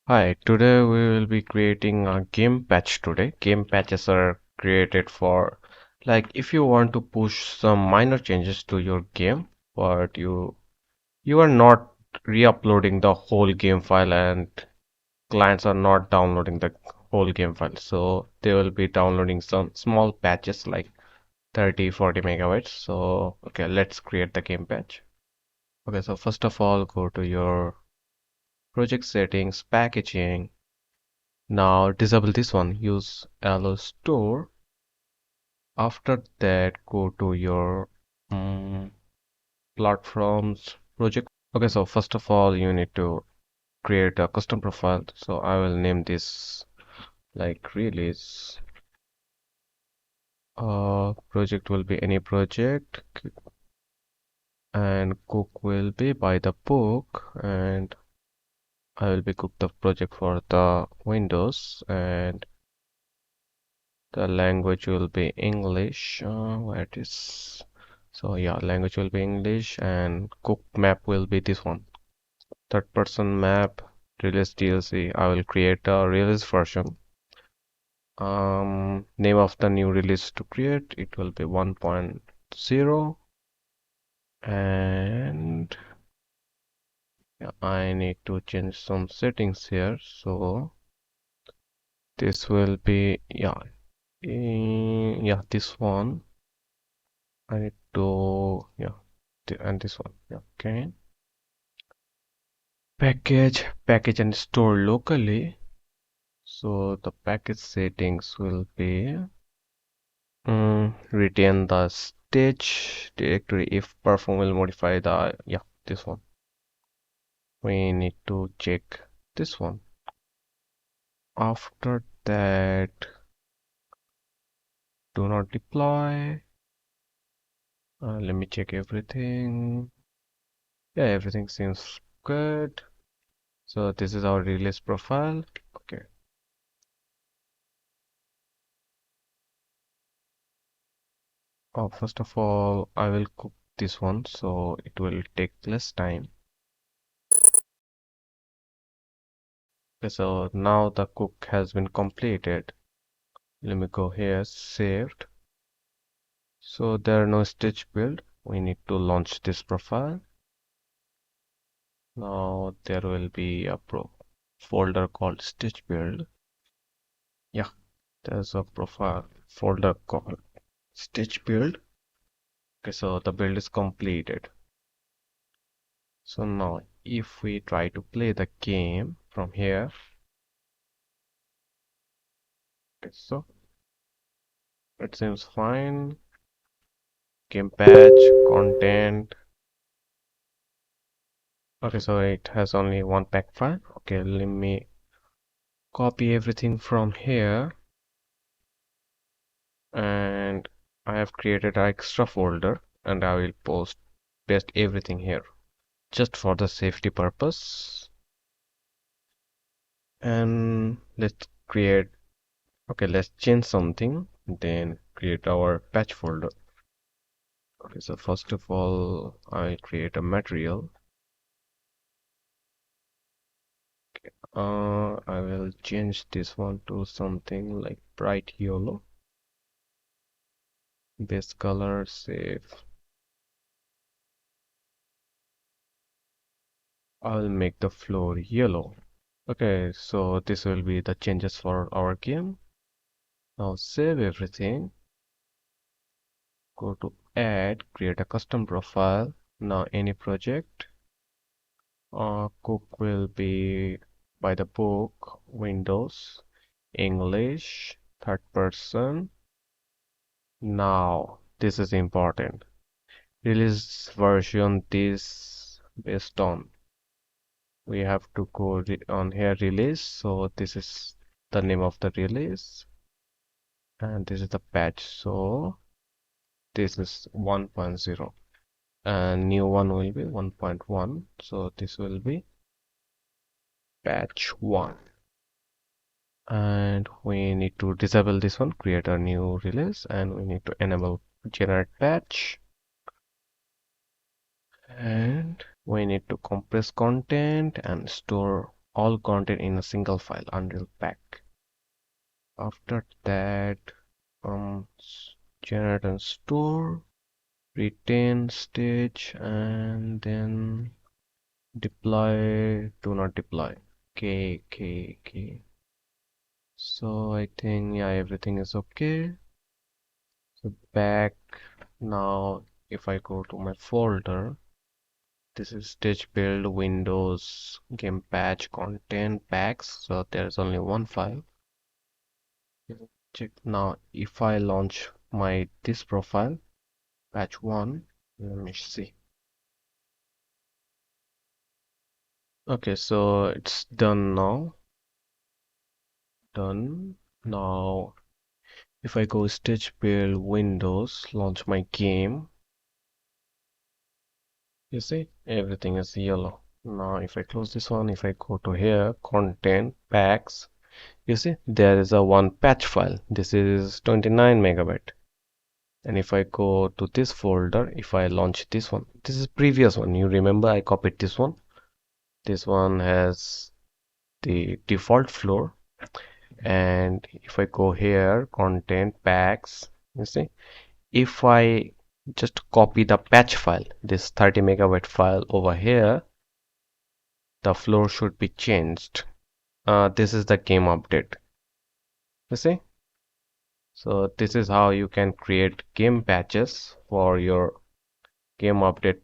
Hi, today we will be creating a game patch today. Game patches are created for like if you want to push some minor changes to your game, but you are not re-uploading the whole game file and clients are not downloading the whole game file. So they will be downloading some small patches like 30, 40 megabytes. So okay, let's create the game patch. Okay, so first of all, go to your project settings, packaging. Now disable this one, use allow store. After that, go to your platforms project. Okay, so first of all, you need to create a custom profile. So I will name this like release. Project will be any project, and cook will be by the book, and I will be cook the project for the Windows, and the language will be English. Where it is? So yeah, language will be English and cook map will be this one. Third person map, release DLC. I will create a release version. Name of the new release to create, it will be 1.0 and yeah, I need to change some settings here. So this will be yeah, this one. I need to and this one. Yeah, okay. Package and store locally. So the package settings will be retain the stage directory if perform will modify the this one. We need to check this one. After that, do not deploy. Let me check everything. Yeah, everything seems good. So this is our release profile. Okay. First of all, I will cook this one, so it will take less time. Okay, so now the cook has been completed. Let me go here, saved. So there are no stitch build. We need to launch this profile. Now there will be a folder called stitch build. Yeah, there's a profile folder called stitch build. Okay, so the build is completed. So now if we try to play the game from here, okay, so it seems fine. Game patch, content. Okay, so it has only one pack file. Okay, let me copy everything from here. And I have created an extra folder and I will paste everything here just for the safety purpose. And let's change something, then create our patch folder. Okay, so first of all, I'll create a material. I will change this one to something like bright yellow. Base color, save. I'll make the floor yellow. Okay, so this will be the changes for our game. Now save everything. Go to add, create a custom profile. Now any project. Cook will be by the book, Windows, English, third person. Now this is important. Release version this based on. We have to go on here release. So this is the name of the release. And this is the patch. So this is 1.0 and new one will be 1.1. So this will be patch 1 and we need to disable this one, create a new release, and we need to enable generate patch, and we need to compress content and store all content in a single file until pack. After that generate and store, retain stage, and then deploy, do not deploy. Okay. So I think yeah, everything is okay. So back now, if I go to my folder, this is stage build Windows game patch content packs. So there's only one file. Check now if I launch my this profile patch 1, let me see. Okay, so it's done now. Done. Now if I go stage build Windows, launch my game, you see everything is yellow. Now if I close this one, if I go to here, content packs, you see there is a one patch file. This is 29 megabyte. And if I go to this folder, if I launch this one, this is previous one. You remember I copied this one. This one has the default floor. And if I go here, content packs, you see, if I just copy the patch file, this 30 megabyte file over here, the floor should be changed. This is the game update. You see? So this is how you can create game patches for your game update